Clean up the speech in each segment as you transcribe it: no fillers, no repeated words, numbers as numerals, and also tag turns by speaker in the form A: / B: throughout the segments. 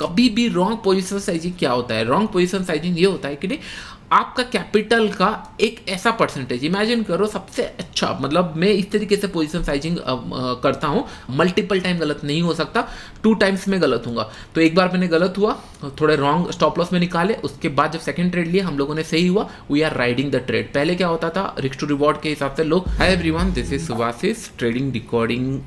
A: कभी भी wrong position sizing क्या होता है? रॉन्ग पोजीशन साइजिंग ये होता है कि नहीं, आपका कैपिटल का एक ऐसा परसेंटेज, इमेजिन करो सबसे अच्छा, मतलब मैं इस तरीके से पोजीशन साइजिंग करता हूँ, मल्टीपल टाइम गलत नहीं हो सकता, 2 टाइम्स में गलत होऊंगा। तो एक बार मैंने गलत हुआ, थोड़े रॉन्ग स्टॉप लॉस में निकाले, उसके बाद जब सेकंड ट्रेड लिया हम लोगों ने, सही हुआ, we are riding the trade. पहले क्या होता था, रिस्क टू रिवॉर्ड के हिसाब से लोग। Hi everyone, this is Subhashis, trading recording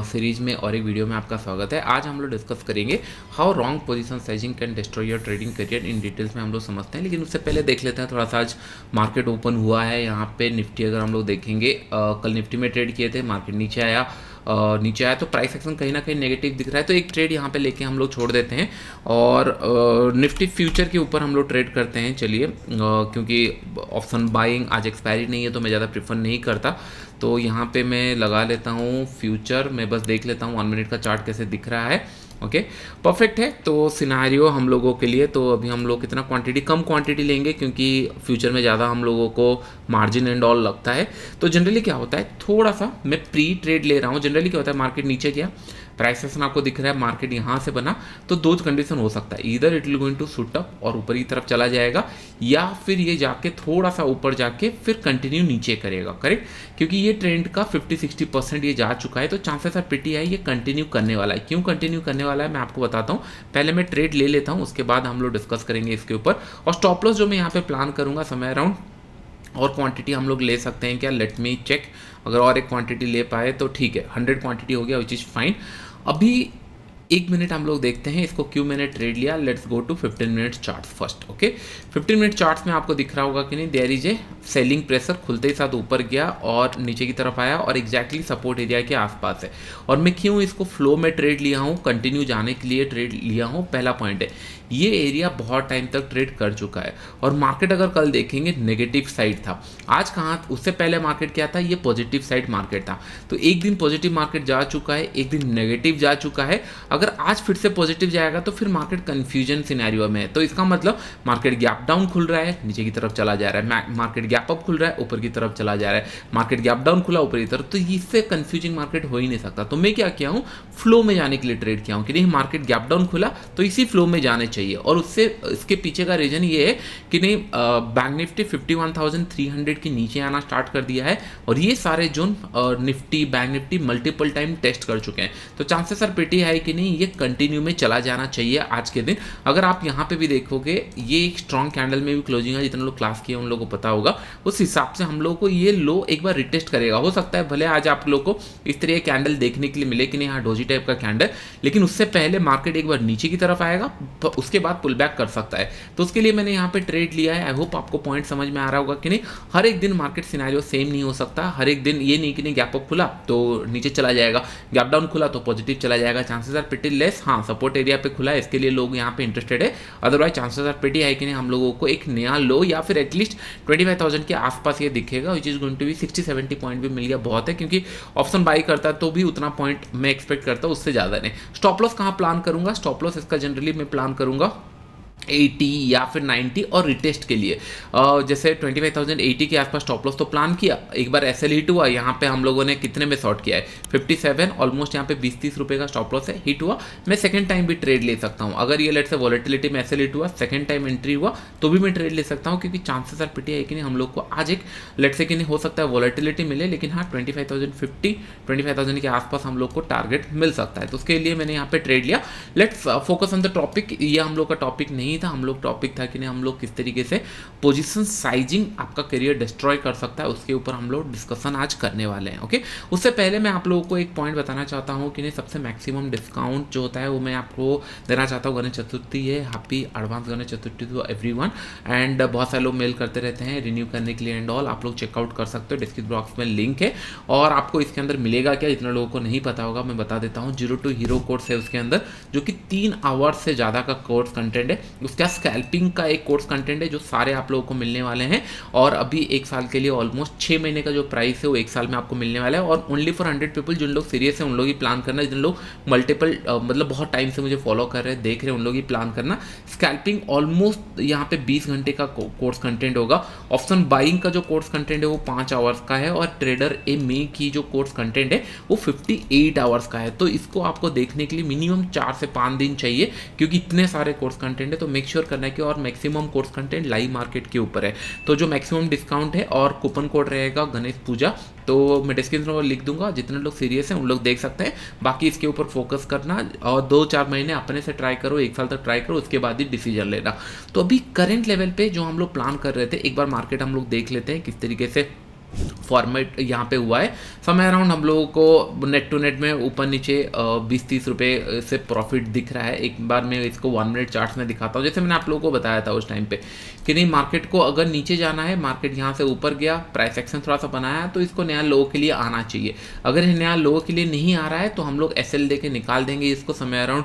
A: series में और एक वीडियो में आपका स्वागत है। आज हम लोग डिस्कस करेंगे how wrong position sizing can destroy your trading career. In details में हम लोग समझते हैं, लेकिन उससे पहले देख लेते हैं थोड़ा सा आज मार्केट ओपन हुआ है। यहाँ पे निफ्टी अगर हम लोग देखेंगे, कल निफ्टी में ट्रेड किए थे, मार्केट नीचे आया, तो प्राइस एक्शन कहीं ना कहीं नेगेटिव दिख रहा है, तो एक ट्रेड यहाँ पे लेके हम लोग छोड़ देते हैं और निफ्टी फ्यूचर के ऊपर हम लोग ट्रेड करते हैं। चलिए, क्योंकि ऑप्शन बाइंग आज एक्सपायरी नहीं है तो मैं ज़्यादा प्रीफर नहीं करता, तो यहाँ पे मैं लगा लेता हूँ फ्यूचर। मैं बस देख लेता हूँ 1 मिनट का चार्ट कैसे दिख रहा है। ओके, परफेक्ट है। तो सिनारियो हम लोगों के लिए, तो अभी हम लोग कितना क्वांटिटी, कम क्वांटिटी लेंगे क्योंकि फ्यूचर में ज़्यादा हम लोगों को मार्जिन एंड ऑल लगता है। तो जनरली क्या होता है, थोड़ा सा मैं प्री ट्रेड ले रहा हूँ। जनरली क्या होता है, मार्केट नीचे गया, प्राइस एक्शन आपको दिख रहा है, मार्केट यहाँ से बना, तो दो कंडीशन हो सकता है, इधर it will going to shoot up और ऊपर की तरफ चला जाएगा, या फिर ये जाके थोड़ा सा ऊपर जाके फिर कंटिन्यू नीचे करेगा। करेक्ट, क्योंकि ये ट्रेंड का 50-60% ये जा चुका है, तो चांसेस आर प्रीटी है ये कंटिन्यू करने वाला है। क्यों कंटिन्यू करने वाला है मैं आपको बताता हूँ। पहले मैं ट्रेड ले लेता हूँ, उसके बाद हम लोग डिस्कस करेंगे इसके ऊपर। और स्टॉप लॉस जो मैं यहाँ पे प्लान करूंगा समय अराउंड, और क्वांटिटी हम लोग ले सकते हैं क्या, लेट मी चेक। अगर और एक क्वांटिटी ले पाए तो ठीक है, 100 क्वांटिटी हो गया, विच इज़ फाइन। अभी 1 मिनट हम लोग देखते हैं इसको, क्यों मैंने ट्रेड लिया। Let's go to 15 minute chart first. Okay, 15 minute charts में आपको दिख रहा होगा कि नहीं, there is a selling pressure, खुलते ही साथ ऊपर गया और नीचे की तरफ आया और एग्जैक्टली सपोर्ट एरिया के आसपास है। और मैं क्यों इसको फ्लो में ट्रेड लिया हूँ, कंटिन्यू जाने के लिए ट्रेड लिया हूँ। पहला पॉइंट है, ये एरिया बहुत टाइम तक ट्रेड कर चुका है और मार्केट अगर कल देखेंगे नेगेटिव साइड था। आज कहाँ, उससे पहले मार्केट क्या था, ये पॉजिटिव साइड मार्केट था। तो एक दिन पॉजिटिव मार्केट जा चुका है, एक दिन नेगेटिव जा चुका है। अगर आज फिर से पॉजिटिव जाएगा तो फिर मार्केट कंफ्यूजन सिनेरियो में है। तो इसका मतलब मार्केट गैप डाउन खुल रहा है, नीचे की तरफ चला जा रहा है, मार्केट गैप अप खुल रहा है, ऊपर की तरफ चला जा रहा है, मार्केट गैप डाउन खुला ऊपर की तरफ, तो इससे कंफ्यूजिंग मार्केट हो ही नहीं सकता। तो मैं क्या किया हूँ, फ्लो में जाने के लिए ट्रेड किया हूँ कि नहीं, मार्केट गैप डाउन खुला तो इसी फ्लो में जाने चाहिए। और उससे इसके पीछे का रीजन ये है कि नहीं, बैंक निफ्टी 51,300 के नीचे आना स्टार्ट कर दिया है और ये सारे zone Nifty, bank Nifty multiple time test कर चुके हैं। तो चांसेस आर प्रीटी है कि नहीं, ये कंटिन्यू में चला जाना चाहिए आज के दिन। अगर आप यहाँ पे भी देखोगे, ये एक स्ट्रॉन्ग कैंडल में भी क्लोजिंग है, जितने लोग क्लास किए उन लोगों को पता होगा, उस हिसाब से हम लोगों को ये लो एक बार रिटेस्ट करेगा। हो सकता है भले आज आप लोग को इस तरह कैंडल देखने के लिए मिले कि नहीं, हाँ डोजी टाइप का कैंडल, लेकिन उससे पहले मार्केट एक बार नीचे की तरफ आएगा तो उसके बाद पुल बैक कर सकता है। तो उसके लिए मैंने यहाँ पे ट्रेड लिया है। आई होप आपको पॉइंट समझ में आ रहा होगा कि नहीं। हर एक दिन मार्केट सिनेरियो सेम नहीं हो सकता, हर एक दिन ये नहीं कि नहीं गैप अप खुला तो नीचे चला जाएगा, गैप डाउन खुला तो पॉजिटिव चला जाएगा। Chances are pretty less. हाँ, सपोर्ट एरिया पे खुला है, इसके लिए लोग यहाँ पे इंटरेस्टेड है। अदरवाइज चांसेस आर प्रीटी है कि नहीं, हम लोगों को एक नया लो या फिर एटलीस्ट 25,000 के आसपास ये दिखेगा, which is going to be 60-70 point भी मिल गया बहुत है, क्योंकि ऑप्शन बाई करता है तो भी उतना पॉइंट मैं एक्सपेक्ट करता हूँ, उससे ज़्यादा नहीं। स्टॉप लॉस कहाँ प्लान करूंगा, स्टॉप लॉस इसका जनरली मैं प्लान करूंगा 80 या फिर 90 और रिटेस्ट के लिए। जैसे 25,080 के आसपास स्टॉप लॉस तो प्लान किया, एक बार एसएल हिट हुआ, यहाँ पे हम लोगों ने कितने में शॉर्ट किया है, 57, ऑलमोस्ट यहाँ पे 20-30 रुपए का स्टॉप लॉस है, हिट हुआ, मैं सेकंड टाइम भी ट्रेड ले सकता हूँ। अगर ये लेट से वॉलेटिलिटी में एसएल हिट हुआ, सेकंड टाइम एंट्री हुआ तो भी मैं ट्रेड ले सकता हूँ, क्योंकि चांसेस आर प्रीटी है कि नहीं, हम लोग को आज एक लेट से कि नहीं हो सकता है वॉलेटिलिटी मिले, लेकिन हाँ 25,050-25,000 के आसपास हम लोग को टारगेट मिल सकता है। तो उसके लिए मैंने यहाँ पे ट्रेड लिया। Let's focus on the topic. ये हम लोग का टॉपिक नहीं था, हम लोग टॉपिक था कि नहीं, हम लोग किस तरीके से पोजीशन साइजिंग आपका करियर डिस्ट्रॉय कर सकता है, उसके ऊपर हम लोग डिस्कशन आज करने वाले हैं। ओके, उससे पहले मैं आप लोगों को एक पॉइंट बताना चाहता हूं कि नहीं, सबसे मैक्सिमम डिस्काउंट जो होता है वो मैं आपको देना चाहता हूं। गणेश चतुर्थी है, happy advance Ganesh Chaturthi to everyone. And बहुत सारे लोग मेल करते रहते हैं रिन्यू करने के लिए एंड ऑल, आप लोग चेकआउट कर सकते हो, डिस्क्रिप्शन बॉक्स में लिंक है। और आपको इसके अंदर मिलेगा क्या, जितने लोगों को नहीं पता होगा मैं बता देता हूँ। 02 हीरो कोर्स है उसके अंदर, जो कि 3 आवर्स से ज़्यादा का कोर्स कंटेंट है। उसका स्कैल्पिंग का एक कोर्स कंटेंट है जो सारे आप लोगों को मिलने वाले हैं, और अभी 1 साल के लिए ऑलमोस्ट 6 महीने का जो प्राइस है वो 1 साल में आपको मिलने वाला है। और ओनली फॉर 100 पीपल, जिन लोग सीरियस है उन लोग ही प्लान करना, जिन लोग मल्टीपल मतलब बहुत टाइम से मुझे फॉलो कर रहे हैं, देख रहे हैं, उन लोग ही प्लान करना। स्कैल्पिंग ऑलमोस्ट यहाँ पे 20 घंटे का कोर्स कंटेंट होगा। ऑप्शन बाइंग का जो कोर्स कंटेंट है वो 5 आवर्स का है, और ट्रेडर ए मे की जो कोर्स कंटेंट है वो 58 आवर्स का है। तो इसको आपको देखने के लिए मिनिमम 4 से 5 दिन चाहिए, क्योंकि इतने सारे कोर्स कंटेंट है। तो मेक श्योर करना है कि, और maximum course content live market के ऊपर है। तो जो मैक्सिमम डिस्काउंट है और कूपन कोड रहेगा गणेश पूजा, तो मैं डिस्क्रिप्शन में लिख दूंगा, जितने लोग सीरियस हैं उन लोग देख सकते हैं। बाकी इसके ऊपर फोकस करना, और 2-4 महीने अपने से ट्राई करो, 1 साल तक ट्राई करो, उसके बाद ही डिसीजन लेना। तो अभी करंट लेवल पे जो हम लोग प्लान कर रहे थे, एक बार मार्केट हम लोग देख लेते हैं किस तरीके से फॉर्मेट यहाँ पे हुआ है। समय अराउंड हम लोगों को नेट टू नेट में ऊपर नीचे 20-30 रुपये से प्रॉफिट दिख रहा है। एक बार मैं इसको 1 मिनट चार्ट्स में दिखाता हूँ, जैसे मैंने आप लोगों को बताया था उस टाइम पे कि नहीं, मार्केट को अगर नीचे जाना है, मार्केट यहाँ से ऊपर गया, प्राइस एक्शन थोड़ा सा बनाया है, तो इसको नया लो के लिए आना चाहिए। अगर नया लो के लिए नहीं आ रहा है तो हम लोग SL दे के निकाल देंगे इसको, समय अराउंड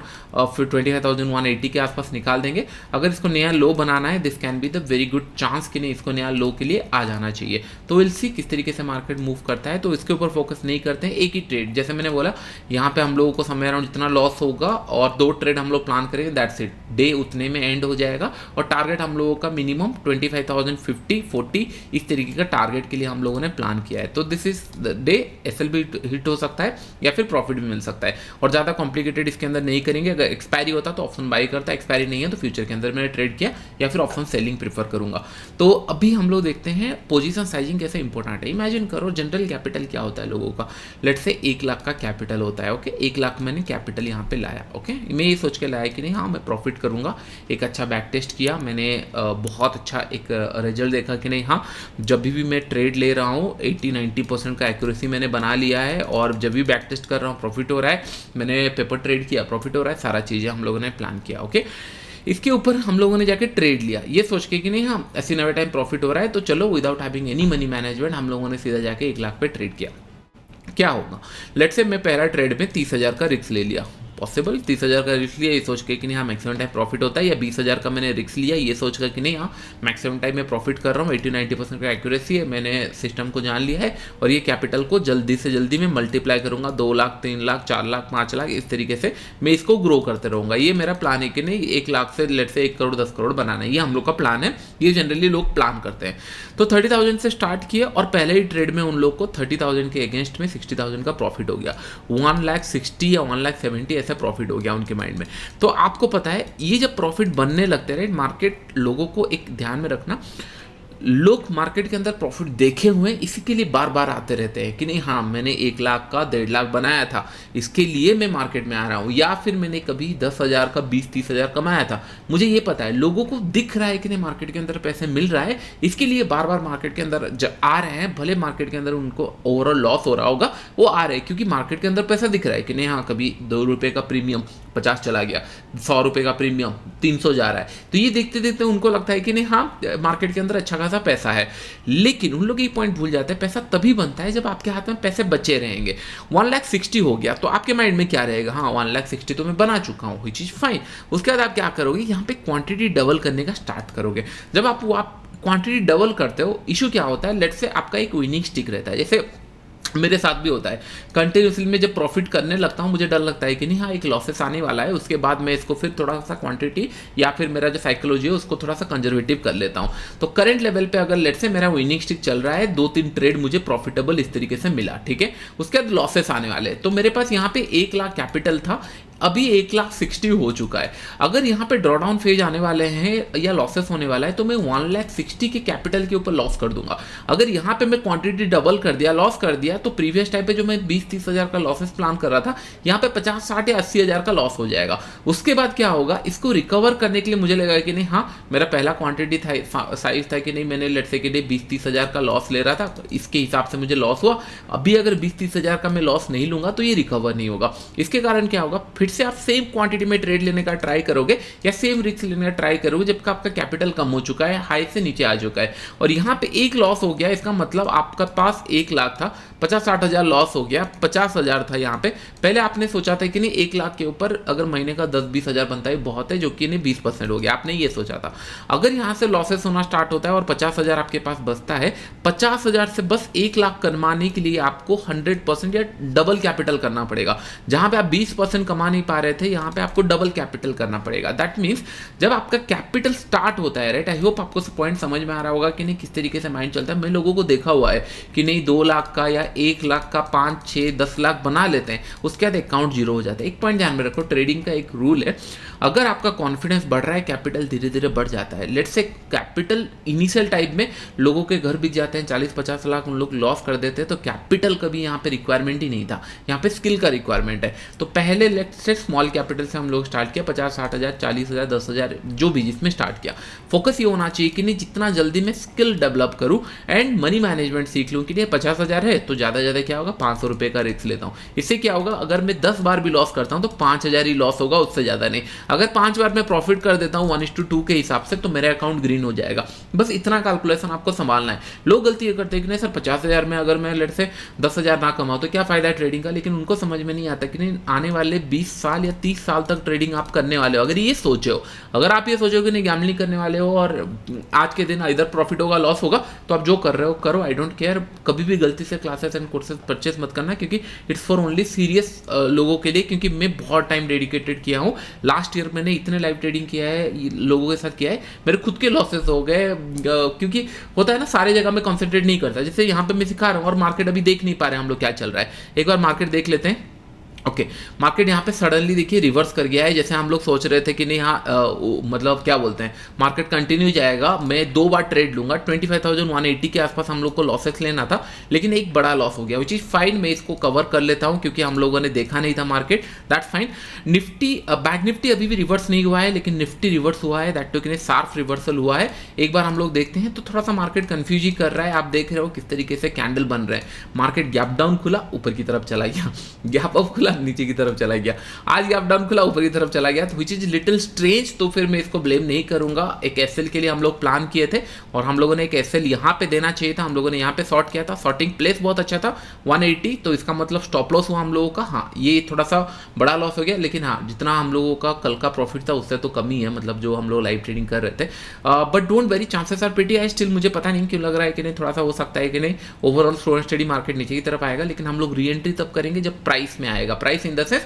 A: फिर 25,180 के आसपास निकाल देंगे। अगर इसको नया लो बनाना है, this can be the very good chance कि नहीं, इसको नया लो के लिए आ जाना चाहिए। तो विल सी किस तरीके से मार्केट मूव करता है। तो इसके ऊपर फोकस नहीं करते हैं, एक ही ट्रेड, जैसे मैंने बोला यहाँ पे हम लोगों को समय अराउंड जितना लॉस होगा और 2 ट्रेड हम लोग प्लान करेंगे, दैट्स इट, डे उतने में एंड हो जाएगा। और टारगेट हम लोगों का मिनिमम 25,050-40 इस तरीके का टारगेट के लिए हम लोगों ने प्लान किया है। तो this is the day, SL भी हिट हो सकता है या फिर प्रॉफिट भी मिल सकता है। और ज़्यादा कॉम्प्लिकेटेड इसके अंदर नहीं करेंगे। अगर एक्सपायरी होता तो ऑप्शन बाई करता, एक्सपायरी नहीं है तो फ्यूचर के अंदर मैंने ट्रेड किया, या फिर ऑप्शन सेलिंग प्रीफर करूंगा। तो अभी हम लोग देखते हैं पोजीशन साइजिंग कैसे इंपॉर्टेंट है। इमेजिन करो जनरल कैपिटल क्या होता है लोगों का, लेट से 1 लाख का कैपिटल होता है। ओके, 1 लाख मैंने कैपिटल यहाँ पे लाया। ओके, मैं ये सोच के लाया कि नहीं, हाँ मैं प्रॉफिट करूंगा। एक अच्छा बैक टेस्ट किया मैंने, बहुत अच्छा एक रिजल्ट देखा कि नहीं, हाँ जब भी मैं ट्रेड ले रहा हूँ 80-90% का एक्यूरेसी मैंने बना लिया है, और जब भी बैक टेस्ट कर रहा हूँ प्रॉफिट हो रहा है। मैंने पेपर ट्रेड किया, प्रॉफिट हो रहा है, सारा चीज़ें हम लोगों ने प्लान किया। ओके, इसके ऊपर हम लोगों ने जाके ट्रेड लिया ये सोच के कि नहीं, हाँ ऐसी नवे टाइम प्रॉफिट हो रहा है, तो चलो without having any money management हम लोगों ने सीधा जाके 1 लाख पे ट्रेड किया। क्या होगा, लेट्स से मैं पहला ट्रेड में 30,000 का रिस्क ले लिया। पॉसिबल 30,000 का रिस्क लिया ये सोच के कि नहीं, हाँ मैक्सिमम टाइम प्रॉफिट होता है, या 20,000 का मैंने रिस्क लिया ये सोच कर कि नहीं, हाँ मैक्सिमम टाइम में प्रॉफिट कर रहा हूँ, 80-90% का एक्यूरेसी है, मैंने सिस्टम को जान लिया है, और ये कैपिटल को जल्दी से जल्दी मैं मल्टीप्लाई करूँगा 2 लाख, 3 लाख, 4 लाख, 5 लाख, इस तरीके से मैं इसको ग्रो करते रहूँगा। ये मेरा प्लान है कि नहीं 1 लाख से लेट से 1 करोड़ 10 करोड़ बनाना है, ये हम लोग का प्लान है। ये जनरली लोग प्लान करते हैं। तो 30,000 से स्टार्ट किए, और पहले ही ट्रेड में उन लोग को 30,000 के अगेंस्ट में 60,000 का प्रॉफिट हो गया। 1,60,000 या 1,70,000 ऐसा प्रॉफिट हो गया उनके माइंड में। तो आपको पता है ये जब प्रॉफिट बनने लगते हैं, राइट, मार्केट लोगों को एक ध्यान में रखना, लोग मार्केट के अंदर प्रॉफिट देखे हुए इसी के लिए बार बार आते रहते हैं कि नहीं, हाँ मैंने 1 लाख का 1.5 लाख बनाया था, इसके लिए मैं मार्केट में आ रहा हूँ, या फिर मैंने कभी 10,000 का 20-30,000 कमाया था। मुझे ये पता है लोगों को दिख रहा है कि नहीं मार्केट के अंदर पैसे मिल रहा है, इसके लिए बार बार मार्केट के अंदर आ रहे हैं। भले मार्केट के अंदर उनको ओवरऑल लॉस हो रहा होगा, वो आ रहे हैं क्योंकि मार्केट के अंदर पैसा दिख रहा है कि नहीं, हाँ कभी 2 रुपये का प्रीमियम 50 चला गया, 100 रुपये का प्रीमियम 300 जा रहा है। तो ये देखते देखते उनको लगता है कि नहीं, हाँ मार्केट के अंदर अच्छा खासा पैसा है। लेकिन उन लोग ये पॉइंट भूल जाते हैं, पैसा तभी बनता है जब आपके हाथ में पैसे बचे रहेंगे। 1,60,000 हो गया तो आपके माइंड में क्या रहेगा, हाँ 1,60,000 तो मैं बना चुका हूँ, चीज़ फाइन। उसके बाद आप क्या करोगे, यहाँ पे क्वांटिटी डबल करने का स्टार्ट करोगे। जब आप क्वांटिटी डबल करते हो, इशू क्या होता है, लेट्स से आपका एक विनिंग स्टिक रहता है, जैसे मेरे साथ भी होता है। कंटिन्यूसली में जब प्रॉफिट करने लगता हूँ मुझे डर लगता है कि नहीं, हाँ एक लॉसेस आने वाला है, उसके बाद मैं इसको फिर थोड़ा सा क्वांटिटी या फिर मेरा जो साइकोलॉजी है उसको थोड़ा सा कंजर्वेटिव कर लेता हूँ। तो करंट लेवल पे अगर लेट से मेरा विनिंग स्टिक चल रहा है, 2-3 ट्रेड मुझे प्रॉफिटेबल इस तरीके से मिला, ठीक है, उसके बाद लॉसेस आने वाले, तो मेरे पास यहाँ पे 1 लाख कैपिटल था, अभी 1,60,000 हो चुका है। अगर यहाँ पे ड्रॉडाउन फेज आने वाले हैं या लॉसेस होने वाला है तो मैं 1,60,000 के कैपिटल के ऊपर लॉस कर दूंगा। अगर यहाँ पे मैं क्वांटिटी डबल कर दिया, लॉस कर दिया, तो प्रीवियस टाइम पे जो मैं 20-30 हज़ार का लॉसेस प्लान कर रहा था, यहाँ पे 50, 60 या 80 हज़ार का लॉस हो जाएगा। उसके बाद क्या होगा, इसको रिकवर करने के लिए मुझे लगेगा कि नहीं, हाँ मेरा पहला क्वांटिटी था, साइज था कि नहीं, मैंने लेट्स से कि 20-30 हज़ार का लॉस ले रहा था, तो इसके हिसाब से मुझे लॉस हुआ। अभी अगर 20-30 हज़ार का मैं लॉस नहीं लूंगा तो ये रिकवर नहीं होगा। इसके कारण क्या होगा, फिर से आप सेम क्वांटिटी में ट्रेड लेने का ट्राई करोगे या सेम रिस्क लेने का ट्राई करोगे जबकि आपका कैपिटल कम हो चुका है, हाई से नीचे आ चुका है और यहाँ पे एक लॉस हो गया, इसका मतलब आपका पास 1 लाख था, 50-60 हज़ार लॉस हो गया, 50 हज़ार था यहाँ पे। पहले आपने सोचा था कि नहीं 1 लाख के ऊपर अगर महीने का 10-20 हज़ार बनता है बहुत है, जो कि नहीं 20% हो गया, आपने ये सोचा था। अगर यहाँ से लॉसेस होना स्टार्ट होता है और 50 हज़ार आपके पास बचता है, 50 हज़ार से बस 1 लाख कमाने के लिए आपको 100% या डबल कैपिटल करना पड़ेगा। जहां पे आप 20% कमा नहीं पा रहे थे, यहाँ पे आपको डबल कैपिटल करना पड़ेगा। दैट मीन्स जब आपका कैपिटल स्टार्ट होता है, राइट, आई होप आपको पॉइंट समझ में आ रहा होगा कि नहीं किस तरीके से माइंड चलता है। मैं लोगों को देखा हुआ है कि नहीं 2 लाख का या 1 लाख का 5, 6, 10 लाख बना लेते हैं, उसके बाद अकाउंट जीरो हो जाता है। एक पॉइंट ध्यान में रखो, ट्रेडिंग का एक रूल है, अगर आपका कॉन्फिडेंस बढ़ रहा है कैपिटल धीरे धीरे बढ़ जाता है। Let's say capital initial time में लोगों के घर बिक जाते हैं, 40-50 लाख उन लोग लॉस कर देते हैं, तो कैपिटल कभी यहाँ पे रिक्वायरमेंट ही नहीं था, यहाँ पे स्किल का रिक्वायरमेंट है। तो पहले लेट्स से स्मॉल कैपिटल से हम लोग स्टार्ट किया, 50-60 हज़ार, 40 हज़ार, 10 हज़ार, जो भी जिसमें स्टार्ट किया। फोकस ये होना चाहिए कि नहीं जितना जल्दी मैं स्किल डेवलप करूँ एंड मनी मैनेजमेंट सीख लूँ कि नहीं 50 हज़ार है तो ज़्यादा ज़्यादा क्या होगा 500 रुपये का रिस्क लेता हूँ। इससे क्या होगा, अगर मैं 10 बार भी लॉस करता हूँ तो 5 हज़ार ही लॉस होगा, उससे ज़्यादा नहीं। अगर 5 बार मैं प्रॉफिट कर देता हूँ 1:2 के हिसाब से तो मेरा अकाउंट ग्रीन हो जाएगा। बस इतना कैलकुलेशन आपको संभालना है। लोग गलती ये करते हैं कि नहीं सर 50 हज़ार में अगर मैं लेट से 10 हज़ार ना कमाऊँ तो क्या फायदा है ट्रेडिंग का, लेकिन उनको समझ में नहीं आता कि नहीं आने वाले 20 साल या 30 साल तक ट्रेडिंग आप करने वाले हो। अगर ये सोचे हो, अगर आप ये सोचो कि नहीं गैम्बलिंग करने वाले हो और आज के दिन इधर प्रॉफिट होगा लॉस होगा, तो आप जो कर रहे हो करो, आई डोंट केयर। कभी भी गलती से क्लासेस एंड कोर्सेज परचेस मत करना, क्योंकि इट्स फॉर ओनली सीरियस लोगों के लिए। क्योंकि मैं बहुत टाइम डेडिकेटेड किया हूँ, लास्ट ईयर मैंने इतने लाइव ट्रेडिंग किया है, लोगों के साथ किया है, मेरे खुद के लॉसेस हो गए। क्योंकि होता है ना सारे जगह में कॉन्सेंट्रेट नहीं करता, जैसे यहाँ पे मैं सिखा रहा हूँ और मार्केट अभी देख नहीं पा रहे हम लोग क्या चल रहा है। एक बार मार्केट देख लेते हैं। ओके, मार्केट यहाँ पे सडनली देखिए रिवर्स कर गया है। जैसे हम लोग सोच रहे थे कि नहीं हाँ मतलब क्या बोलते हैं मार्केट कंटिन्यू जाएगा, मैं 2 बार ट्रेड लूंगा, 25,180 के आसपास हम लोग को लॉसेस लेना था, लेकिन एक बड़ा लॉस हो गया, विच इज फाइन। मैं इसको कवर कर लेता हूँ क्योंकि हम लोगों ने देखा नहीं था market, that's fine. Nifty bank Nifty अभी भी रिवर्स नहीं हुआ है, लेकिन निफ्टी रिवर्स हुआ है, दैट टू कि शार्प रिवर्सल हुआ है। एक बार हम लोग देखते हैं तो थोड़ा सा मार्केट कंफ्यूज ही कर रहा है। आप देख रहे हो किस तरीके से कैंडल बन रहे हैं। मार्केट गैप डाउन खुला, ऊपर की तरफ चला गया, गैप अप खुला, नीचे की तरफ चला गया, आज गैप डाउन खुला, ऊपर की तरफ चला गया, तो विच इज लिटिल स्ट्रेंज। तो फिर मैं इसको ब्लेम नहीं करूंगा। एक एसएल के लिए हम लोग प्लान किए थे और हम लोगों ने एक एसएल यहाँ पे देना चाहिए था, हम लोगों ने यहाँ पे शॉर्ट किया था, शॉर्टिंग प्लेस बहुत अच्छा था 180, तो इसका मतलब स्टॉप लॉस हुआ हम लोगों का। हाँ ये थोड़ा सा बड़ा लॉस हो गया, लेकिन हाँ जितना हम लोगों का कल का प्रॉफिट था उससे तो कम ही है, मतलब जो हम लोग लाइव ट्रेडिंग कर रहे थे। But don't worry, chances are pretty high still. मुझे पता नहीं क्यों लग रहा है कि नहीं थोड़ा सा हो सकता है कि नहीं overall slow and study market नीचे की तरफ आएगा, लेकिन हम लोग री एंट्री तब करेंगे जब प्राइस में आएगा। Price in the sense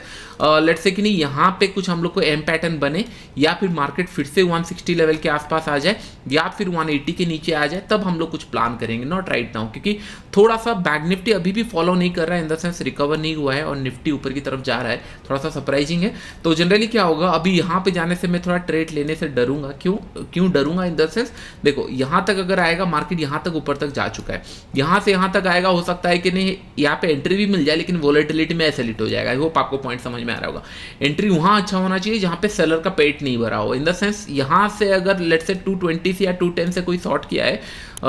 A: let's say कि नहीं यहाँ पे कुछ हम लोग को एम पैटर्न बने, या फिर मार्केट फिर से 160 लेवल के आसपास आ जाए, या फिर 180 के नीचे आ जाए, तब हम लोग कुछ प्लान करेंगे, नॉट राइट नाउ। क्योंकि थोड़ा सा बैंक निफ्टी अभी भी फॉलो नहीं कर रहा है, इन द सेंस रिकवर नहीं हुआ है और निफ्टी ऊपर की तरफ जा रहा है, थोड़ा सा सरप्राइजिंग है। तो जनरली क्या होगा, अभी यहाँ पे जाने से मैं थोड़ा ट्रेड लेने से डरूंगा। क्यों डरूंगा, इन द सेंस देखो यहाँ तक अगर आएगा मार्केट, यहाँ तक ऊपर तक जा चुका है, यहाँ से यहाँ तक आएगा, हो सकता है कि नहीं यहाँ पे एंट्री भी मिल जाए, लेकिन वोलेटिलिटी में ऐसे लिट हो जाएगा। आई होप आपको पॉइंट समझ में आ रहा होगा। एंट्री वहाँ अच्छा होना चाहिए जहाँ पे सेलर का पेट नहीं भरा हो, इन द सेंस यहाँ से अगर लेट से 220 से या 210 से कोई शॉर्ट किया है,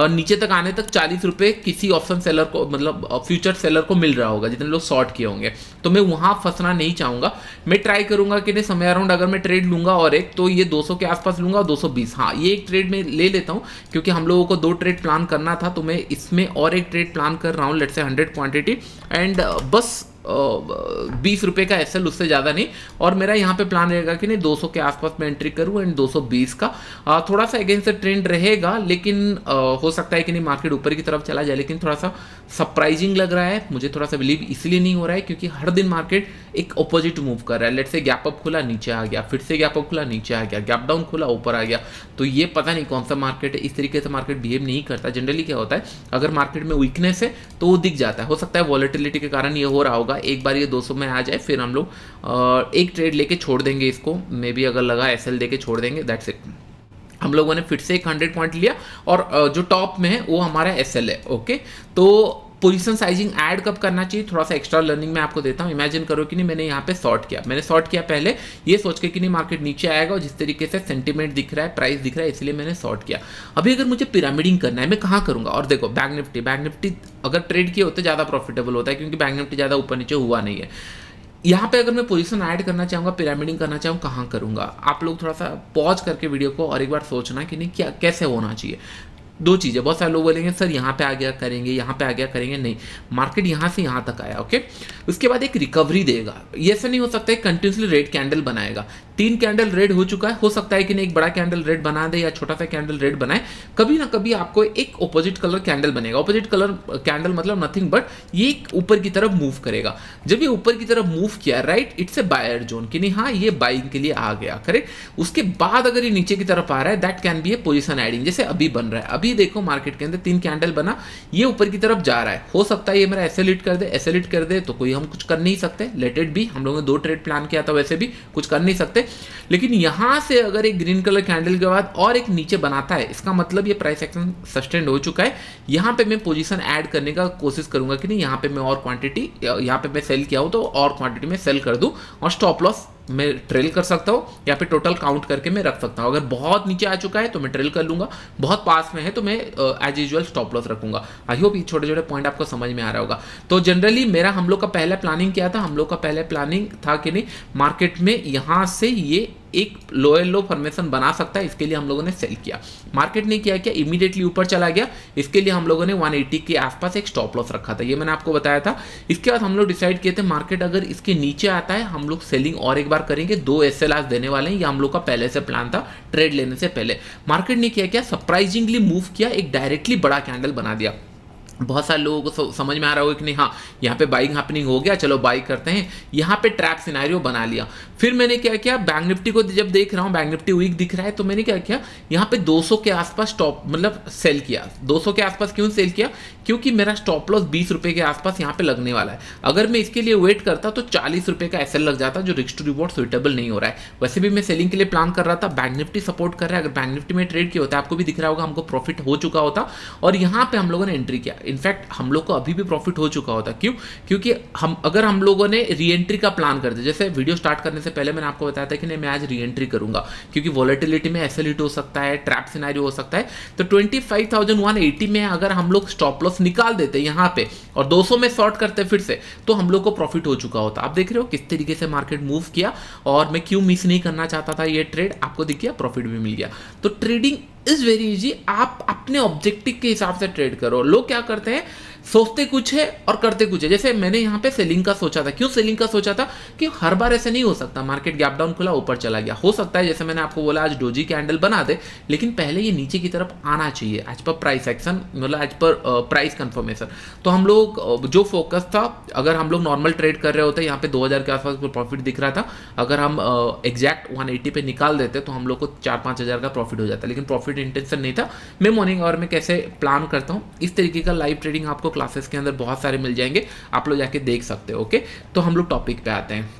A: नीचे तक आने तक 40 रुपये किसी ऑप्शन सेलर को, मतलब फ्यूचर सेलर को मिल रहा होगा जितने लोग शॉर्ट किए होंगे, तो मैं वहाँ फंसना नहीं चाहूँगा। मैं ट्राई करूँगा कि नहीं समय अराउंड अगर मैं ट्रेड लूँगा और एक तो ये 200 के आसपास लूँगा, 220, हाँ ये एक ट्रेड में ले लेता हूँ, क्योंकि हम लोगों को 2 ट्रेड प्लान करना था, तो मैं इसमें और एक ट्रेड प्लान कर रहा हूँ, लेट से 100 क्वांटिटी एंड बस 20 रुपये का एसएल, उससे ज़्यादा नहीं। और मेरा यहाँ पे प्लान रहेगा कि नहीं 200 के आसपास मैं एंट्री करूँ एंड 220 का थोड़ा सा अगेंस्ट ट्रेंड रहेगा, लेकिन हो सकता है कि नहीं मार्केट ऊपर की तरफ चला जाए, लेकिन थोड़ा सा सरप्राइजिंग लग रहा है मुझे, थोड़ा सा बिलीव इसलिए नहीं हो रहा है क्योंकि हर दिन मार्केट एक अपोजिट मूव कर रहा है। लेट से गैप अप खुला नीचे आ गया, फिर से गैप अप खुला नीचे आ गया, गैप डाउन खुला ऊपर आ गया, तो ये पता नहीं कौन सा मार्केट है। इस तरीके से मार्केट बिहेव नहीं करता। जनरली क्या होता है, अगर मार्केट में वीकनेस है तो वो दिख जाता है, हो सकता है वॉलेटिलिटी के कारण ये हो रहा होगा। एक बार ये 200 में आ जाए फिर हम लोग एक ट्रेड लेके छोड़ देंगे इसको, मे बी अगर लगा एसएल देके छोड़ देंगे, दैट्स इट। हम लोगों ने फिर से एक 100 पॉइंट लिया और जो टॉप में है वो हमारा एसएल है। ओके, तो पोजीशन साइजिंग ऐड कब करना चाहिए, थोड़ा सा एक्स्ट्रा लर्निंग मैं आपको देता हूँ। इमेजिन करो कि नहीं मैंने यहाँ पे शॉर्ट किया, मैंने शॉर्ट किया पहले ये सोच के कि नहीं मार्केट नीचे आएगा, और जिस तरीके से सेंटीमेंट दिख रहा है, प्राइस दिख रहा है, इसलिए मैंने शॉर्ट किया। अभी अगर मुझे पिरामिडिंग करना है मैं कहाँ करूँगा, और देखो बैंक निफ्टी अगर ट्रेड किए होते ज़्यादा प्रॉफिटेबल होता है, क्योंकि बैंक निफ्टी ज़्यादा ऊपर नीचे हुआ नहीं है। यहाँ पे अगर मैं पोजीशन ऐड करना चाहूँगा, पिरामिडिंग करना चाहूँ, कहाँ करूँगा? आप लोग थोड़ा सा पॉज करके वीडियो को और एक बार सोचना कि नहीं क्या कैसे होना चाहिए। दो चीज़ें, बहुत सारे लोग बोलेंगे सर यहाँ पे आ गया करेंगे, यहाँ पे आ गया करेंगे, नहीं, मार्केट यहाँ से यहाँ तक आया, ओके, उसके बाद एक रिकवरी देगा। ये ऐसा नहीं हो सकता है कंटिन्यूसली रेड कैंडल बनाएगा। 3 कैंडल रेड हो चुका है, हो सकता है कि नहीं एक बड़ा कैंडल रेड बना दे या छोटा सा कैंडल रेड बनाए, कभी ना कभी आपको एक ऑपोजिट कलर कैंडल बनेगा। ऑपोजिट कलर कैंडल मतलब नथिंग बट ये ऊपर की तरफ मूव करेगा। जब ये ऊपर की तरफ मूव किया, right, it's a buyer zone कि नहीं, हाँ ये बाइंग के लिए आ गया, करेक्ट। उसके बाद अगर ये नीचे की तरफ आ रहा है, that can be A position adding, जैसे अभी बन रहा है। अभी देखो मार्केट के अंदर 3 कैंडल बना, ये ऊपर की तरफ जा रहा है, हो सकता है ये मेरा ऐसे लिट कर दे, ऐसे लिट कर दे, तो कोई हम कुछ कर नहीं सकते, लेट इट बी। हम लोगों ने 2 ट्रेड प्लान किया था, वैसे भी कुछ कर नहीं सकते। लेकिन यहां से अगर एक ग्रीन कलर कैंडल के बाद और एक नीचे बनाता है, इसका मतलब ये प्राइस एक्शन सस्टेन हो चुका है। यहां पे मैं पोजीशन ऐड करने का कोशिश करूंगा कि नहीं, यहां पे मैं और क्वांटिटी, यहां पे मैं सेल किया हूं तो और क्वांटिटी में सेल कर दूं, और स्टॉप लॉस मैं ट्रेल कर सकता हूँ, या फिर टोटल काउंट करके मैं रख सकता हूँ। अगर बहुत नीचे आ चुका है तो मैं ट्रेल कर लूंगा, बहुत पास में है तो मैं एज यूजुअल स्टॉप लॉस रखूंगा। आई होप ये छोटे छोटे पॉइंट आपको समझ में आ रहा होगा। तो जनरली मेरा, हम लोग का पहला प्लानिंग क्या था, हम लोग का पहले प्लानिंग था कि नहीं मार्केट में यहाँ से ये एक लोअर लो फॉर्मेशन बना सकता है, इसके लिए हम लोगों ने सेल किया। मार्केट ने किया क्या, इमीडिएटली ऊपर चला गया, इसके लिए हम लोगों ने 180 के आसपास एक स्टॉप लॉस रखा था, ये मैंने आपको बताया था। इसके बाद हम लोग डिसाइड किए थे मार्केट अगर इसके नीचे आता है हम लोग सेलिंग और एक बार करेंगे, 2 SLR देने वाले हैं, ये हम लोग का पहले से प्लान था ट्रेड लेने से पहले। मार्केट ने किया क्या, सरप्राइजिंगली मूव किया, एक डायरेक्टली बड़ा कैंडल बना दिया। बहुत सारे लोगों को समझ में आ रहा होगा कि नहीं, हाँ यहाँ पे बाइंग हैपनिंग हो गया, चलो बाई करते हैं, यहाँ पे ट्रैप सिनेरियो बना लिया। फिर मैंने क्या किया, बैंक निफ्टी को जब देख रहा हूँ बैंक निफ्टी वीक दिख रहा है, तो मैंने क्या किया, यहाँ पे 200 के आसपास स्टॉप मतलब सेल किया। 200 के आसपास क्यों सेल किया, क्योंकि मेरा स्टॉप लॉस 20 रुपये के आसपास यहाँ पे लगने वाला है। अगर मैं इसके लिए वेट करता तो 40 रुपये का SL लग जाता, जो रिस्क टू रिवॉर्ड सुइटेबल नहीं हो रहा है। वैसे भी मैं सेलिंग के लिए प्लान कर रहा था, बैंक निफ्टी सपोर्ट कर रहा है, अगर बैंक निफ्टी में ट्रेड किया होता आपको भी दिख रहा होगा, हमको प्रॉफिट हो चुका होता और यहाँ पे हम लोगों ने एंट्री किया। इनफैक्ट हम लोग को अभी भी प्रॉफिट हो चुका होता। क्यों, क्योंकि अगर हम लोगों ने री एंट्री का प्लान करते, जैसे वीडियो स्टार्ट करने से पहले मैंने आपको बताया था कि नहीं मैं आज री एंट्री करूंगा, क्योंकि वॉलेटिलिटी में SL हिट हो सकता है, ट्रैप सिनेरियो हो सकता है। तो 25,180 में अगर हम लोग स्टॉप लॉस निकाल देते यहाँ पे और 200 में शॉर्ट करते फिर से, तो हम लोग को प्रॉफिट हो चुका होता। आप देख रहे हो किस तरीके से मार्केट मूव किया, और मैं क्यों मिस नहीं करना चाहता था ये ट्रेड, आपको दिख गया, प्रॉफिट भी मिल गया। तो ट्रेडिंग इज वेरी इजी, आप अपने ऑब्जेक्टिव के हिसाब से ट्रेड करो। लोग क्या करते हैं, सोचते कुछ है और करते कुछ है। जैसे मैंने यहाँ पे सेलिंग का सोचा था, क्यों सेलिंग का सोचा था कि हर बार ऐसे नहीं हो सकता, मार्केट गैप डाउन खुला ऊपर चला गया, हो सकता है जैसे मैंने आपको बोला आज डोजी कैंडल बना दे, लेकिन पहले ये नीचे की तरफ आना चाहिए एज पर प्राइस एक्शन, मतलब एज पर प्राइस कंफर्मेशन। तो हम लोग जो फोकस था, अगर हम लोग नॉर्मल ट्रेड कर रहे होते, यहाँ पे 2000 के आसपास प्रॉफिट दिख रहा था, अगर हम एग्जैक्ट 180 पे निकाल देते तो हम लोग को 4-5 हज़ार का प्रॉफिट हो जाता, लेकिन प्रॉफिट इंटेंशन नहीं था। मैं मॉर्निंग आवर में कैसे प्लान करता हूँ, इस तरीके का लाइव ट्रेडिंग आपको क्लासेस के अंदर बहुत सारे मिल जाएंगे, आप लोग जाके देख सकते हो। ओके, तो हम लोग टॉपिक पे आते हैं।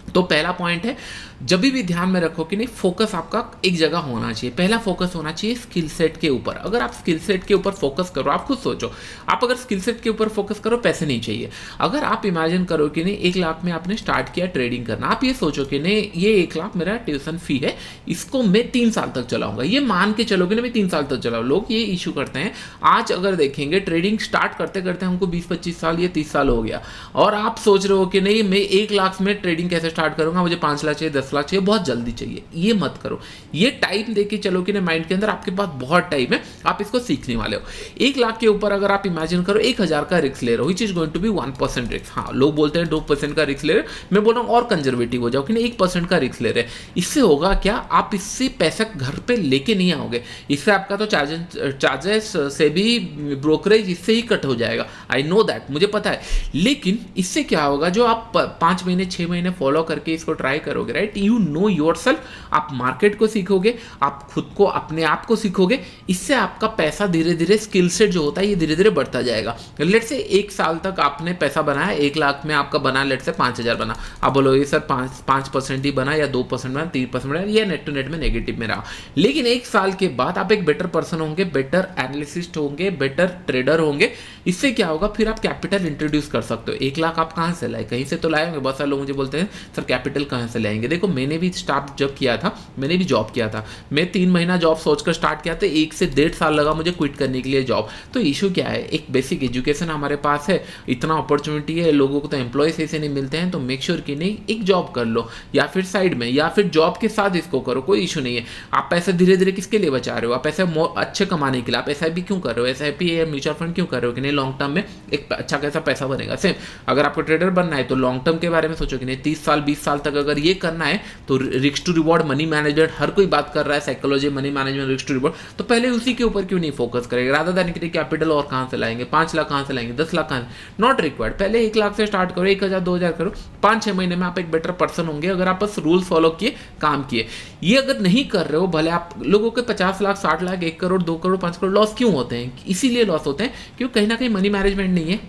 A: तो पहला पॉइंट है, जब भी ध्यान में रखो कि नहीं फोकस आपका एक जगह होना चाहिए। पहला फोकस होना चाहिए स्किल सेट के ऊपर। अगर आप स्किल सेट के ऊपर फोकस करो, आप खुद सोचो, आप अगर स्किल सेट के ऊपर फोकस करो, पैसे नहीं चाहिए। अगर आप इमेजिन करो कि नहीं 1 लाख में आपने स्टार्ट किया ट्रेडिंग करना, आप ये सोचो कि नहीं ये 1 लाख मेरा ट्यूशन फी है, इसको मैं 3 साल तक चलाऊंगा, ये मान के चलोगे ना मैं 3 साल तक चलाऊँ। लोग ये इशू करते हैं, आज अगर देखेंगे ट्रेडिंग स्टार्ट करते करते हमको 20-25 साल, ये 30 साल हो गया, और आप सोच रहे हो कि नहीं मैं 1 लाख में ट्रेडिंग कैसे स्टार्ट करूंगा, मुझे 5 लाख चाहिए, 10 लाख चाहिए, बहुत जल्दी चाहिए। ये मत करो, ये टाइम देके चलो कि माइंड के अंदर आपके पास बहुत टाइम है, आप इसको सीखने वाले हो। 1 लाख के ऊपर अगर आप इमेजिन करो 1000 का रिस्क ले रहे हो, which is going to be 1% risk. हाँ, लोग बोलते हैं 2% का रिस्क ले रहे, मैं बोल रहा हूँ और कंजर्वेटिव हो जाओ कि 1% का रिस्क ले रहे। इससे होगा क्या, आप इससे पैसा घर पे लेके नहीं आओगे, इससे आपका तो चार्जेस से भी ब्रोकरेज इससे ही कट हो जाएगा। आई नो दैट, मुझे पता है, लेकिन इससे क्या होगा, जो आप 5 महीने 6 महीने फॉलो करके इसको ट्राई करोगे, राइट, यू नो योरसेल्फ, आप मार्केट को सीखोगे, आप खुद को अपने आप को सीखोगे, इससे आपका पैसा धीरे धीरे स्किल सेट जो होता है ये धीरे धीरे बढ़ता जाएगा। लेट से 1 साल तक आपने पैसा बनाया, 1 लाख में आपका बना, लेट से 5000 बना, आप बोलोगे सर 5% ही बना या 2% बना, 3% बना, या नेट टू नेट में नेगेटिव में रहा। लेकिन 1 साल के बाद आप एक बेटर पर्सन होंगे, बेटर एनालिसिस्ट होंगे, बेटर ट्रेडर होंगे। इससे क्या होगा, फिर आप कैपिटल इंट्रोड्यूस कर सकते हो। 1 लाख आप कहाँ से लाए, कहीं से तो लाए होंगे। बहुत सारे लोग मुझे बोलते हैं सर कैपिटल कहाँ से लाएंगे। देखो मैंने भी स्टार्ट जब किया था, मैंने भी जॉब किया था, मैं 3 महीना जॉब सोचकर स्टार्ट किया था, 1 से 1.5 साल लगा मुझे क्विट करने के लिए जॉब। तो इशू क्या है, एक बेसिक एजुकेशन हमारे पास है, इतना अपॉर्चुनिटी है, लोगों को तो एम्प्लॉयज ऐसे नहीं मिलते हैं, तो मेक श्योर कि नहीं एक जॉब कर लो या फिर साइड में या फिर जॉब के साथ इसको करो, कोई इशू नहीं है। आप पैसे धीरे धीरे किसके लिए बचा रहे हो, आप पैसे अच्छे कमाने के लिए, आप SIP क्यों कर रहे हो, SIP या म्यूचुअल फंड क्यों कर रहे हो कि नहीं लॉन्ग टर्म में एक अच्छा कैसा पैसा बनेगा। सेम अगर आपको ट्रेडर बनना है तो लॉन्ग टर्म के बारे में सोचो कि नहीं 30 साल 20 साल तक अगर ये करना है तो risk to reward money management हर कोई बात कर रहा है, psychology money management risk to reward, तो पहले उसी के ऊपर क्यों नहीं फोकस करेंगे। रादर देन कि कैपिटल और कहां से लाएंगे, 5 लाख कहां से लाएंगे, 10 लाख कहां से, नॉट रिक्वायर्ड। पहले 1 लाख से स्टार्ट करो, 1000 2000 करो, 5-6 महीने में आप एक बेटर पर्सन होंगे अगर आप बस रूल फॉलो किए, काम किए। ये अगर नहीं कर रहे हो, भले आप लोगों के 50 लाख 60 लाख 1 करोड़ 2 करोड़ 5 करोड़ लॉस क्यों होते हैं, इसीलिए लॉस होते हैं क्योंकि कहीं ना कहीं मनी मैनेजमेंट नहीं है,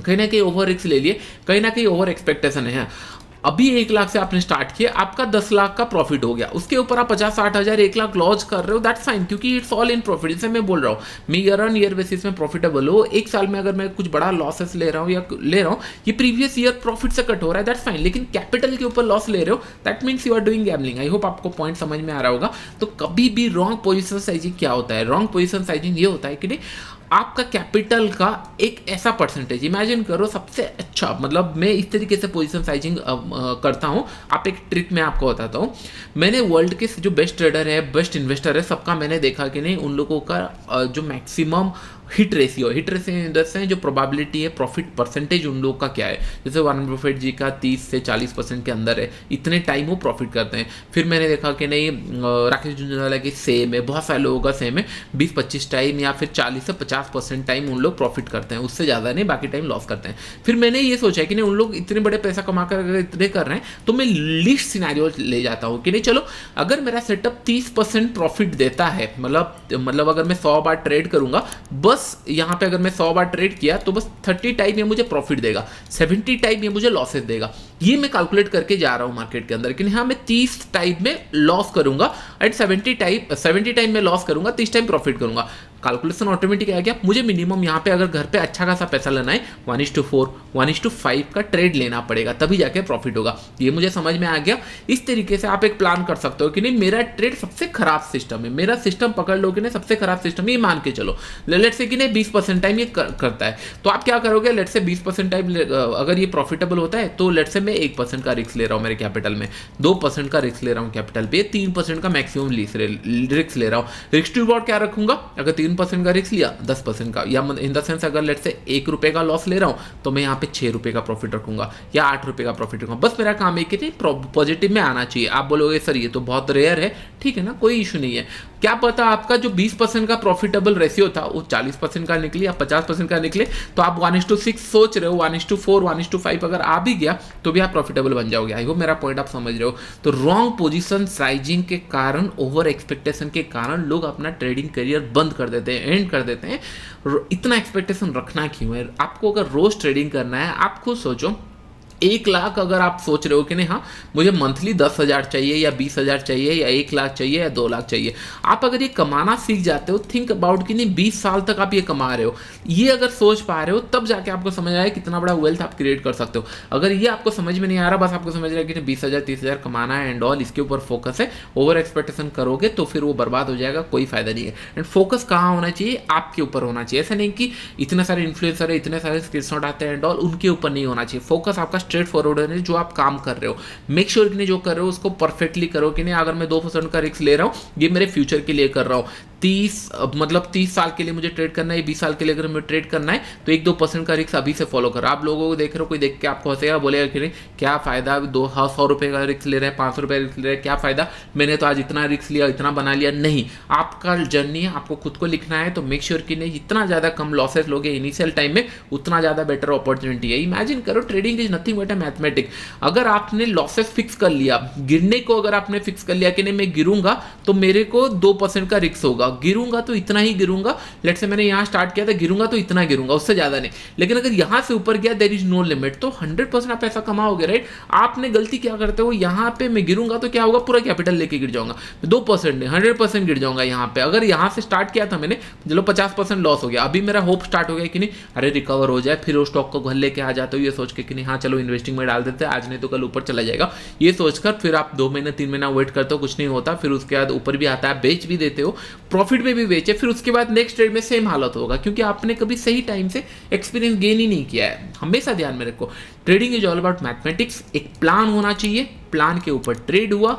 A: कहीं ना कहीं ओवर रिस्क ले लिए, कहीं ना कहीं ओवर एक्सपेक्टेशन है। अभी 1 लाख से आपने स्टार्ट किया, आपका 10 लाख का प्रॉफिट हो गया, उसके ऊपर आप 50-60 हजार 1 लाख लॉस कर रहे हो, दैट्स फाइन, क्योंकि इट्स ऑल इन प्रॉफिट। जैसे मैं बोल रहा हूँ मैं ईयर ऑन ईयर बेसिस में प्रॉफिटेबल हो, 1 साल में अगर मैं कुछ बड़ा लॉसेस ले रहा हूँ या ले रहा हूँ, ये प्रीवियस ईयर प्रॉफिट से कट हो रहा है, दैट्स फाइन। लेकिन कैपिटल के ऊपर लॉस ले रहे हो, that means you are doing gambling. I hope आपको पॉइंट समझ में आ रहा होगा। तो कभी भी रॉन्ग पोजिशन साइजिंग क्या होता है, रॉन्ग पोजिशन साइजिंग ये होता है कि नहीं आपका कैपिटल का एक ऐसा परसेंटेज, इमेजिन करो सबसे अच्छा, मतलब मैं इस तरीके से पोजीशन साइजिंग करता हूं, आप एक ट्रिक मैं आपको बताता हूं। मैंने वर्ल्ड के जो बेस्ट ट्रेडर है, बेस्ट इन्वेस्टर है, सबका मैंने देखा कि नहीं उन लोगों का जो maximum hit ratio in the sense जो प्रोबेबिलिटी है, प्रॉफिट परसेंटेज उन लोगों का क्या है, जैसे वॉरेन बफेट जी का 30 से 40% के अंदर है, इतने टाइम वो प्रॉफिट करते हैं। फिर मैंने देखा कि नहीं राकेश झुंझुनवाला की सेम है, बहुत सारे लोगों का सेम है, 20-25 टाइम या फिर 40 से 50% टाइम उन लोग प्रॉफिट करते हैं, उससे ज़्यादा नहीं, बाकी टाइम लॉस करते हैं। फिर मैंने ये सोचा कि नहीं उन लोग इतने बड़े पैसा कमा कर अगर इतने कर रहे हैं तो मैं लिस्ट सिनेरियो ले जाता हूँ कि नहीं चलो अगर मेरा सेटअप 30% प्रॉफिट देता है, मतलब अगर मैं 100 बार ट्रेड करूंगा, बस यहां पे अगर मैं 100 बार ट्रेड किया तो बस 30 टाइम ये मुझे प्रॉफिट देगा, 70 टाइम ये मुझे लॉसेस देगा। ये मैं कैलकुलेट करके जा रहा हूं मार्केट के अंदर कि हाँ मैं 30 टाइम में लॉस करूंगा एंड 70 टाइम में लॉस करूंगा, 30 टाइम प्रॉफिट करूंगा। कैलकुलेशन ऑटोमेटिक आ गया। मुझे मिनिमम यहाँ पे अगर घर पे अच्छा खासा पैसा लेना है 1:4 1:5 का ट्रेड लेना पड़ेगा, तभी जाके प्रॉफिट होगा। ये मुझे समझ में आ गया। इस तरीके से आप एक प्लान कर सकते हो कि नहीं मेरा ट्रेड सबसे खराब सिस्टम है, मेरा सिस्टम पकड़ लो कि नहीं सबसे खराब सिस्टम, ये मान के चलो लेट से कि नहीं 20% टाइम ये करता है, तो आप क्या करोगे, लेट से 20% टाइम अगर ये प्रॉफिटेबल होता है तो लेट से मैं 1% का रिस्क ले रहा हूँ मेरे कैपिटल में, 2% का रिस्क ले रहा हूँ कैपिटल पे, 3% का मैक्सिमम रिस्क ले रहा हूँ। रिस्क टू रिवॉर्ड क्या रखूंगा, अगर 3% का रिस्क लिया 10% का, या इन द सेंस अगर लेट से 1 रुपए का लॉस ले रहा हूं तो मैं यहाँ पे 6 रुपए का प्रॉफिट रखूंगा या 8 रुपए का प्रॉफिट रखूंगा। बस मेरा काम है कि पॉजिटिव में आना चाहिए। आप बोलोगे सर ये तो बहुत रेयर है, ठीक है ना, कोई इशू नहीं है। क्या पता आपका जो 20% का प्रॉफिटेबल रेशियो था वो 40% का निकले या 50% का निकले, तो आप 1:6 सोच रहे हो, 1:4 1:5 अगर आ भी गया तो भी आप प्रॉफिटेबल बन जाओगे। आई होप मेरा पॉइंट आप समझ रहे हो। तो रॉन्ग पोजीशन साइजिंग के कारण, ओवर एक्सपेक्टेशन के कारण लोग अपना ट्रेडिंग करियर बंद कर देते हैं, एंड कर देते हैं। इतना एक्सपेक्टेशन रखना क्यों है? आपको अगर रोज ट्रेडिंग करना है, आप खुद सोचो 1 लाख अगर आप सोच रहे हो कि नहीं हाँ मुझे मंथली 10,000 चाहिए या 20,000 चाहिए या 1 लाख चाहिए या 2 लाख चाहिए, आप अगर ये कमाना सीख जाते हो, थिंक अबाउट कि नहीं 20 साल तक आप ये कमा रहे हो, ये अगर सोच पा रहे हो तब जाके आपको समझ आया कितना बड़ा वेल्थ आप क्रिएट कर सकते हो। अगर ये आपको समझ में नहीं आ रहा, बस आपको समझ रहा है कि 20,000 30,000 कमाना है एंड ऑल, इसके ऊपर फोकस है, ओवर एक्सपेक्टेशन करोगे तो फिर वो बर्बाद हो जाएगा, कोई फायदा नहीं है। एंड फोकस कहाँ होना चाहिए, आपके ऊपर होना चाहिए। ऐसा नहीं कि इतने सारे इन्फ्लुएंसर है, इतने सारे स्क्रीनशॉट आते हैं एंड ऑल, उनके ऊपर नहीं होना चाहिए। फोकस आपका स्ट्रेट फॉरवर्ड है, जो आप काम कर रहे हो मेक श्योर कि नहीं जो कर रहे हो उसको परफेक्टली करो कि नहीं अगर मैं 2% का रिस्क ले रहा हूं ये मेरे फ्यूचर के लिए कर रहा हूं, 30 साल के लिए मुझे ट्रेड करना है, 20 साल के लिए अगर मुझे ट्रेड करना है तो 1-2% का रिस्क अभी से फॉलो करो। आप लोगों को देख रहे हो, कोई देख के आपको हंसेगा, बोलेगा कि नहीं क्या फायदा, 100 रुपए का रिस्क ले रहे हैं, 500 रुपए रिस्क ले रहे हैं, क्या फायदा, मैंने तो आज इतना रिस्क लिया, इतना बना लिया। नहीं, आपका जर्नी है, आपको खुद को लिखना है, तो मेक श्योर कि नहीं जितना ज्यादा कम लॉसेस लोगे इनिशियल टाइम में उतना ज्यादा बेटर अपॉर्चुनिटी है। इमेजिन करो trading is nothing but a mathematic. अगर आपने लॉसेस फिक्स कर लिया, गिरने को अगर आपने फिक्स कर लिया कि नहीं मैं गिरूंगा तो मेरे को 2% का रिस्क होगा, गिरूंगा तो इतना ही गिरूंगा, लेट्स से मैंने यहाँ स्टार्ट किया था, गिरूंगा तो इतना गिरूंगा, उससे ज़्यादा नहीं। लेकिन अगर यहाँ से ऊपर गया देयर इज नो लिमिट, तो 100% आप पैसा कमाओगे, राइट। आपने गलती क्या करते हो, यहाँ पे मैं गिरूंगा तो क्या होगा, पूरा कैपिटल लेके गिर जाऊंगा, 2% नहीं 100% गिर जाऊंगा यहाँ पे। अगर यहाँ से स्टार्ट किया था मैंने, चलो 50% लॉस हो गया, अभी मेरा होप स्टार्ट हो गया कि नहीं अरे रिकवर हो जाए, फिर उस स्टॉक को घर लेके आ जाते हो ये सोच के कि नहीं हाँ चलो इन्वेस्टिंग में डाल देते हैं, आज नहीं तो कल ऊपर चला जाएगा, ये सोचकर फिर आप 2 महीने 3 महीना वेट करते हो, कुछ नहीं होता, फिर उसके बाद ऊपर भी आता है, बेच भी देते हो, प्रॉफिट में भी बेचे, फिर उसके बाद नेक्स्ट ट्रेड में सेम हालत होगा, क्योंकि आपने कभी सही टाइम से एक्सपीरियंस गेन ही नहीं किया है। हमेशा ध्यान में रखो, trading is all about mathematics. एक प्लान होना चाहिए, प्लान के ऊपर ट्रेड हुआ,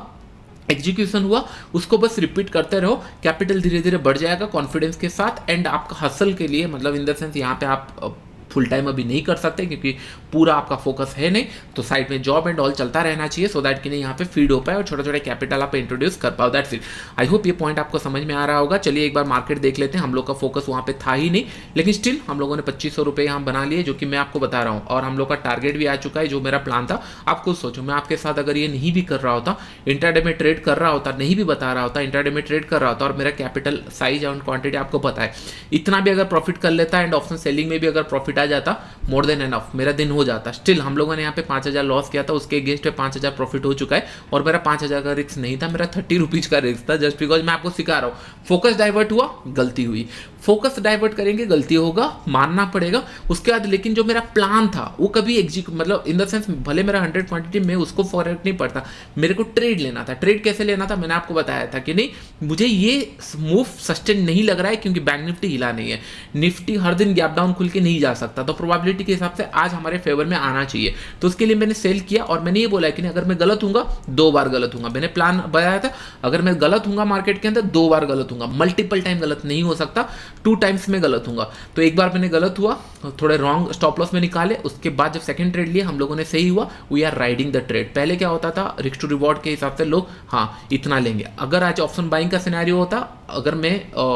A: एग्जीक्यूशन हुआ, उसको बस रिपीट करते रहो, कैपिटल धीरे धीरे बढ़ जाएगा कॉन्फिडेंस के साथ। एंड आपका हसल के लिए मतलब इन द सेंस यहाँ पे आप फुल टाइम अभी नहीं कर सकते क्योंकि पूरा आपका फोकस है नहीं, तो साइड में जॉब एंड ऑल चलता रहना चाहिए सो दैट कि नहीं यहाँ पे फीड हो पाए और छोटा छोटा कैपिटल आप इंट्रोड्यूस कर पाओ। That's it. आई होप ये पॉइंट आपको समझ में आ रहा होगा। चलिए एक बार मार्केट देख लेते हैं। हम लोग का फोकस वहाँ पे था ही नहीं, लेकिन स्टिल हम लोगों ने 2500 रुपये यहाँ बना लिए, जो कि मैं आपको बता रहा हूँ, और हम लोग का टारगेट भी आ चुका है। जो मेरा प्लान था, आप खुद सोचो, मैं आपके साथ अगर ये नहीं भी कर रहा होता, इंट्राडे में ट्रेड कर रहा होता, नहीं भी बता रहा होता, इंट्राडे में ट्रेड कर रहा होता, और मेरा कैपिटल साइज एंड क्वांटिटी आपको पता है, इतना भी अगर प्रॉफिट कर लेता एंड ऑप्शन सेलिंग में भी अगर प्रॉफिट आ जाता, मोर देन एनफ, मेरा दिन हो जाता। स्टिल हम लोगों ने यहाँ पे 5000 लॉस किया था, उसके अगेंस्ट पे 5000 प्रॉफिट हो चुका है, और मेरा 5000 का रिस्क नहीं था, मेरा 30 रुपीज का रिस्क था, जस्ट बिकॉज मैं आपको सिखा रहा हूँ। फोकस डाइवर्ट हुआ, गलती हुई, फोकस डाइवर्ट करेंगे गलती होगा, मानना पड़ेगा। उसके बाद लेकिन जो मेरा प्लान था वो कभी मतलब इन द सेंस भले मेरा 100 क्वांटिटी में उसको फॉरवर्ड नहीं पड़ता, मेरे को ट्रेड लेना था। ट्रेड कैसे लेना था मैंने आपको बताया था कि नहीं, मुझे ये मूव सस्टेन नहीं लग रहा है क्योंकि बैंक निफ्टी हिला नहीं है, निफ्टी हर दिन गैप डाउन खुल के नहीं जा सकता, तो प्रोबेबिलिटी के हिसाब से आज हमारे फेवर में आना चाहिए। तो उसके लिए मैंने सेल किया, और मैंने ये बोला कि नहीं अगर मैं गलत हूंगा 2 बार गलत हूंगा। मैंने प्लान बताया था, अगर मैं गलत हूंगा मार्केट के अंदर 2 बार गलत हूंगा, मल्टीपल टाइम गलत नहीं हो सकता, 2 टाइम्स में गलत हूंगा। तो एक बार मैंने गलत हुआ, थोड़े रॉन्ग स्टॉप लॉस में निकाले, उसके बाद जब सेकंड ट्रेड लिया हम लोगों ने सही हुआ, we are riding the trade. पहले क्या होता था, रिस्क टू रिवॉर्ड के हिसाब से लोग हाँ इतना लेंगे। अगर आज ऑप्शन बाइंग का सिनेरियो होता, अगर मैं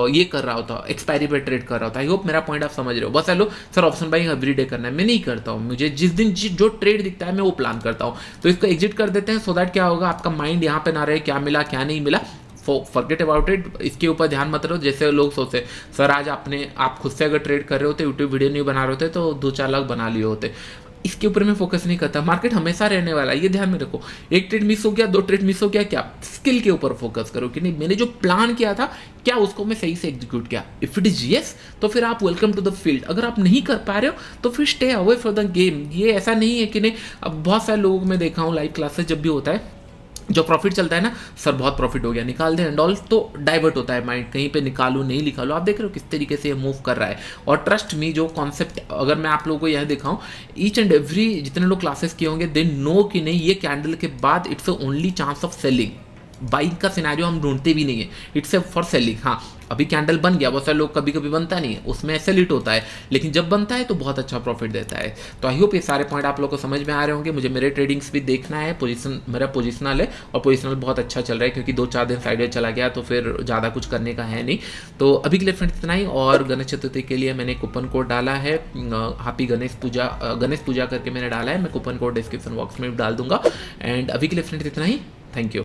A: ये कर रहा होता, एक्सपायरी पे ट्रेड कर रहा होता, आई होप मेरा पॉइंट आप समझ रहे हो। बस hello sir option buying everyday करना है, मैं नहीं करता हूँ, मुझे जिस दिन जो ट्रेड दिखता है मैं वो प्लान करता हूँ। तो इसको एग्जिट कर देते हैं, सो दैट क्या होगा, आपका माइंड यहाँ पे ना रहे क्या मिला क्या नहीं मिला, फॉरगेट अबाउट इट, इसके ऊपर ध्यान मत रहो। जैसे लोग सोचते सर आज आप खुद से अगर ट्रेड कर रहे होते, यूट्यूब वीडियो नहीं बना रहे होते, तो 2-4 लाख बना लिए होते। इसके ऊपर मैं फोकस नहीं करता, मार्केट हमेशा रहने वाला है, ये ध्यान में रखो। एक ट्रेड मिस हो गया, 2 ट्रेड मिस हो गया, क्या स्किल के ऊपर फोकस करो कि नहीं मैंने जो प्लान किया था क्या उसको मैं सही से एग्जीक्यूट किया। इफ इट इज यस, तो फिर आप वेलकम टू द फील्ड। अगर आप नहीं कर पा रहे हो तो फिर stay away from the game. ये ऐसा नहीं है कि नहीं, अब बहुत सारे लोगों में देखा हूँ लाइव क्लासेस जब भी होता है, जो प्रॉफिट चलता है ना, सर बहुत प्रॉफिट हो गया निकाल दें एंड ऑल, तो डाइवर्ट होता है माइंड, कहीं पे निकालू नहीं निकालू। आप देख रहे हो किस तरीके से ये मूव कर रहा है। और ट्रस्ट मी, जो कॉन्सेप्ट अगर मैं आप लोगों को यह दिखाऊं, ईच एंड एवरी जितने लोग क्लासेस किए होंगे दे नो कि नहीं ये कैंडल के बाद it's only chance of selling. Buying का सिनेरियो हम ढूंढते भी नहीं है, इट्स ए फॉर सेलिंग। हाँ अभी कैंडल बन गया, बहुत सारे लोग कभी कभी बनता नहीं है, उसमें सेलिट होता है, लेकिन जब बनता है तो बहुत अच्छा प्रॉफिट देता है। तो आई होप ये सारे पॉइंट आप लोग को समझ में आ रहे होंगे। मुझे मेरे ट्रेडिंग्स भी देखना है, पोजीशन मेरा पोजिशनल है, और पोजिशनल बहुत अच्छा चल रहा है क्योंकि 2-4 दिन साइडवेज चला गया तो फिर ज़्यादा कुछ करने का है नहीं। तो अभी के लिए फ्रेंड्स इतना ही। और गणेश चतुर्थी के लिए मैंने कूपन कोड डाला है, हैप्पी गणेश पूजा करके मैंने डाला है, मैं कूपन कोड डिस्क्रिप्शन बॉक्स में डाल दूंगा। एंड अभी के लिए फ्रेंड्स इतना ही, थैंक यू।